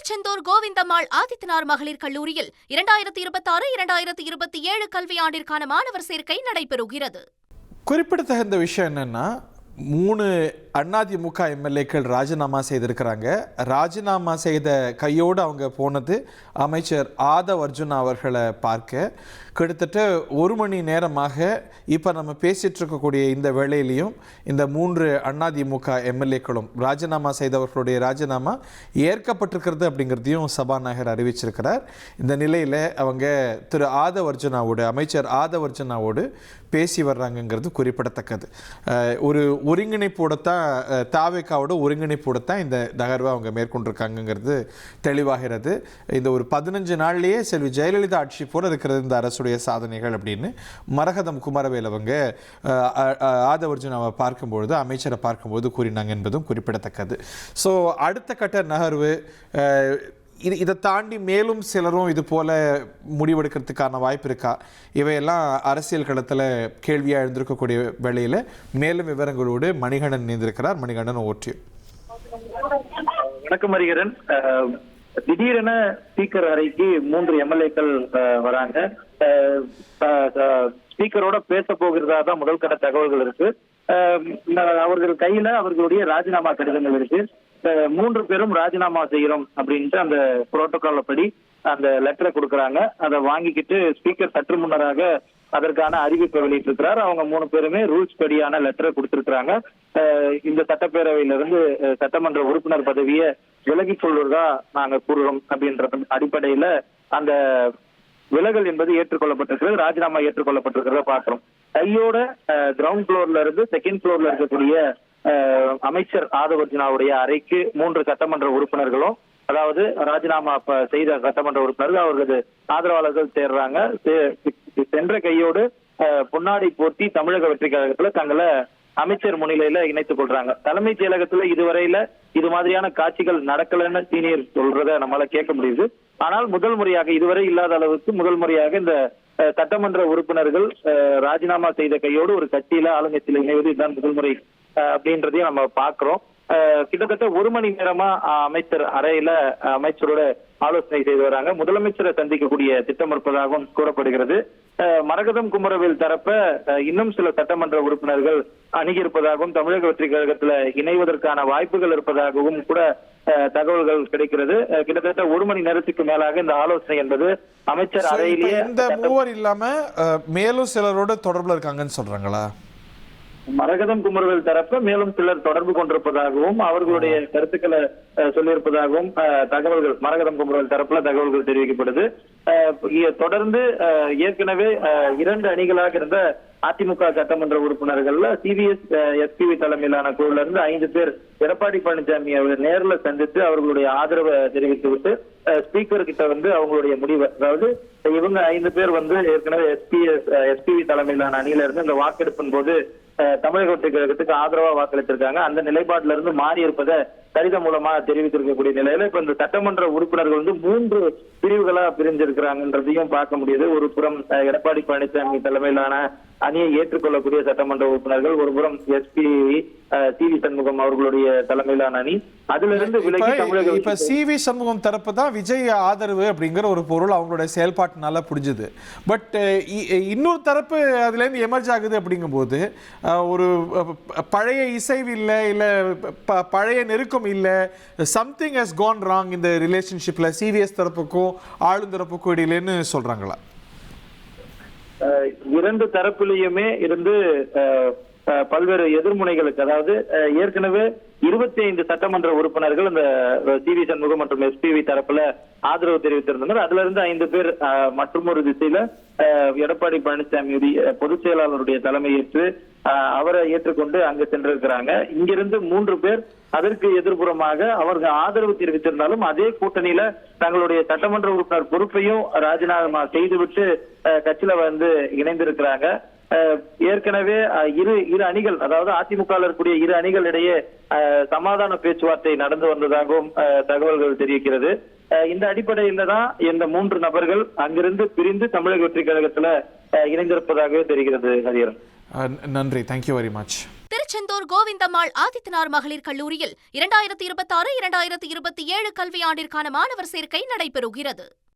திருச்செந்தூர் கோவிந்தம்மாள் ஆதித்தனார் மகளிர் கல்லூரியில் 2026-2027 கல்வியாண்டிற்கான மாணவர் சேர்க்கை நடைபெறுகிறது. குறிப்பிடத்தகுந்த விஷயம் என்னன்னா, 3 அதிமுக எம்எல்ஏக்கள் ராஜினாமா செய்திருக்கிறாங்க. ராஜினாமா செய்த கையோடு அவங்க போனது அமைச்சர் ஆதவ் அர்ஜுனா அவர்களை பார்க்க. கிட்டத்தட்ட 1 மணி நேரமாக இப்போ நம்ம பேசிகிட்டு இருக்கக்கூடிய இந்த வேளையிலையும் இந்த 3 அதிமுக எம்எல்ஏக்களும் ராஜினாமா செய்தவர்களுடைய ராஜினாமா ஏற்கப்பட்டிருக்கிறது அப்படிங்கிறதையும் சபாநாயகர் அறிவிச்சிருக்கிறார். இந்த நிலையில் அவங்க திரு ஆதவ் அர்ஜுனாவோடு, அமைச்சர் ஆதவ் அர்ஜுனாவோடு பேசி வர்றாங்கங்கிறது குறிப்பிடத்தக்கது. ஒரு ஒருங்கிணைப்போடத்தான், தாவேக்காவோட ஒருங்கிணைப்போடத்தான் இந்த நகர்வை அவங்க மேற்கொண்டிருக்காங்கிறது தெளிவாகிறது. இந்த ஒரு 15 நாள்லேயே செல்வி ஜெயலலிதா ஆட்சி போல இருக்கிறது இந்த அரசுடைய சாதனைகள் அப்படின்னு மரகதம் குமரவேல் அவங்க ஆதவர்ஜுனாவை பார்க்கும்பொழுது, அமைச்சரை பார்க்கும்போது கூறினாங்க என்பதும் குறிப்பிடத்தக்கது. ஸோ அடுத்த கட்ட நகர்வு இதை தாண்டி மேலும் சிலரும் இது போல முடிவெடுக்கிறதுக்கான வாய்ப்பு இருக்கா? இவையெல்லாம் அரசியல் களத்தில் கேள்வியாக எழுந்திருக்கக்கூடிய வேளையில் மேலும் விவரங்களோடு மணிகண்டன் இணைந்திருக்கிறார். மணிகண்டன், ஓட்டியம். வணக்கம் ஹரிஹரன். திடீரென ஸ்பீக்கர் அறைக்கு 3 எம்எல்ஏக்கள் வராங்க. ஸ்பீக்கரோட பேச போகிறதா தான் முதல் கட்ட தகவல்கள் இருக்கு. அவர்கள் கையில அவர்களுடைய ராஜினாமா கடிதங்கள் இருக்கு. 3 பேரும் ராஜினாமா செய்யறோம் அப்படின்ட்டு அந்த புரோட்டோகால் படி அந்த லெட்டரை கொடுக்கறாங்க. அதை வாங்கிக்கிட்டு ஸ்பீக்கர் சற்று முன்னராக அதற்கான அறிவிப்பை வெளியிட்டிருக்கிறார். அவங்க 3 பேருமே ரூல்ஸ் படியான லெட்டரை கொடுத்திருக்கிறாங்க. இந்த சட்டப்பேரவையிலிருந்து சட்டமன்ற உறுப்பினர் பதவியை விலகிக் கொள்வதா நாங்க கூறுறோம் அப்படின்ற அடிப்படையில அந்த விலகல் என்பது ஏற்றுக்கொள்ளப்பட்டிருக்கிறது, ராஜினாமா ஏற்றுக்கொள்ளப்பட்டிருக்கிறத பாக்குறோம். கையோட கிரவுண்ட் ஃப்ளோர்ல இருந்து செகண்ட் ஃப்ளோர்ல இருக்கக்கூடிய அமைச்சர் ஆதவ் அர்ஜுனாவுடைய அறைக்கு 3 சட்டமன்ற உறுப்பினர்களும், அதாவது ராஜினாமா செய்த சட்டமன்ற உறுப்பினர்கள், அவர்களது ஆதரவாளர்கள் சேர்றாங்க. சென்ற கையோடு பொன்னாடை போர்த்தி தமிழக வெற்றி கழகத்துல தங்களை அமைச்சர் முன்னிலையில இணைத்துக் கொள்றாங்க. தலைமைச் செயலகத்துல இதுவரையில இது மாதிரியான காட்சிகள் நடக்கலன்னு சீனியர் சொல்றத நம்மளால கேட்க முடியுது. ஆனால் முதல் முறையாக, இதுவரை இல்லாத அளவுக்கு முதல் முறையாக இந்த சட்டமன்ற உறுப்பினர்கள் ராஜினாமா செய்த கையோடு ஒரு கட்சியில ஆளுங்கட்சியில இணைவது இதுதான் முதல் முறை அப்படின்றதையும் நம்ம பாக்குறோம். கிட்டத்தட்ட 1 மணி நேரமா அமைச்சர் அறையில அமைச்சரோட ஆலோசனை செய்து வராங்க. முதலமைச்சரை சந்திக்கக்கூடிய திட்டம் இருப்பதாகவும் கூறப்படுகிறது. மரகதம் குமரவேல் தரப்ப இன்னும் சில சட்டமன்ற உறுப்பினர்கள் அணுகியிருப்பதாகவும், தமிழக வெற்றி கழகத்துல இணைவதற்கான வாய்ப்புகள் இருப்பதாகவும் கூட தகவல்கள் கிடைக்கிறது. கிட்டத்தட்ட 1 மணி நேரத்துக்கு மேலாக இந்த ஆலோசனை என்பது அமைச்சர் அறையிலேயே. இந்த 3 இல்லாம மேலும் சிலரோட தொடர்புல இருக்காங்கன்னு சொல்றாங்களா? மரகதம் குமரவேல் தரப்ப மேலும் சிலர் தொடர்பு கொண்டிருப்பதாகவும் அவர்களுடைய கருத்துக்களை சொல்லியிருப்பதாகவும் தகவல்கள் மரகதம் குமரவேல் தரப்புல தகவல்கள் தெரிவிக்கப்படுது. தொடர்ந்து ஏற்கனவே 2 அணிகளாக இருந்த அதிமுக சட்டமன்ற உறுப்பினர்கள்ல சிபிஎஸ் எஸ்பிவி தலைமையிலான குழுல இருந்து 5 பேர் எடப்பாடி பழனிசாமி அவர் நேரில் சந்தித்து அவர்களுடைய ஆதரவை தெரிவித்து விட்டு ஸ்பீக்கர் கிட்ட அவங்களுடைய முடிவை, அதாவது இவங்க 5 பேர் ஏற்கனவே எஸ்பிவி தலைமையிலான அணியில இருந்து இந்த வாக்கெடுப்பின் போது தமிழக வெற்றி கழகத்துக்கு ஆதரவா வாக்களித்திருக்காங்க. அந்த நிலைப்பாட்டில இருந்து மாறி இருப்பதை கடிதம் மூலமா தெரிவித்திருக்கக்கூடிய நிலையில இப்ப இந்த சட்டமன்ற உறுப்பினர்கள் 3 பிரிவுகளா பிரிஞ்சிருக்கிறாங்கன்றதையும் பார்க்க முடியுது. ஒரு புறம் எடப்பாடி பழனிசாமி தலைமையிலான அணியை ஏற்றுக்கொள்ளக்கூடிய சட்டமன்ற உறுப்பினர்கள், ஒரு புறம் எஸ்பிவி சி.வி. சண்முகம் அவர்களுடைய தலைமையிலான அணி. அதுல இருந்து விலகி தமிழக இப்ப சி.வி. சண்முகம் தரப்பு தான் விஜய் ஆதரவு அப்படிங்கிற ஒரு பொருள் அவங்களுடைய செயல்பாட்டுனால புரிஞ்சுது. பட் இன்னொரு தரப்பு அதுல இருந்து எமர்ஜ் ஆகுது. அப்படிங்கும் போது ஒரு பழைய இசைவு இல்லை, இல்ல பழைய நெருக்கம் இல்லை, சம்திங் ஹஸ் கான் ராங் இந்த ரிலேஷன்ஷிப்ல சிவிஎஸ் தரப்புக்கும் ஆளுந்தரப்புக்கும் இடையிலன்னு சொல்றாங்களா? 2 தரப்பிலையுமே இருந்து பல்வேறு எதிர்முனைகளுக்கு, அதாவது ஏற்கனவே 25 சட்டமன்ற உறுப்பினர்கள் இந்த சி.வி. சண்முகம் மற்றும் எஸ்பிவி தரப்புல ஆதரவு தெரிவித்திருந்தனர். அதுல இருந்து 5 பேர் மற்றொரு திசையில எடப்பாடி பழனிசாமி பொதுச் செயலாளருடைய தலைமையேற்று அவரை ஏற்றுக்கொண்டு அங்கு சென்றிருக்கிறாங்க. இங்கிருந்து 3 பேர் அதற்கு எதிர்ப்புறமாக அவர்கள் ஆதரவு தெரிவித்திருந்தாலும் அதே கூட்டணியில தங்களுடைய சட்டமன்ற உறுப்பினர் பொறுப்பையும் ராஜினாமா செய்துவிட்டு கட்சியில இணைந்திருக்கிறாங்க. ஏற்கனவே இரு அணிகள், அதாவது அதிமுக இருக்கக்கூடிய 2 அணிகள் இடையே சமாதான பேச்சுவார்த்தை நடந்து வந்ததாகவும் தகவல்கள் தெரிவிக்கிறது. இந்த அடிப்படையில தான் இந்த 3 நபர்கள் அங்கிருந்து பிரிந்து தமிழக வெற்றி கழகத்துல இணைந்திருப்பதாகவே தெரிகிறது. ஹரிஹரன், நன்றி. Thank you very much. Tiruchendur Govindammal Adithanar மகளிர் கல்லூரியில் 2026-2027 கல்வியாண்டிற்கான மாணவர் சேர்க்கை நடைபெறுகிறது.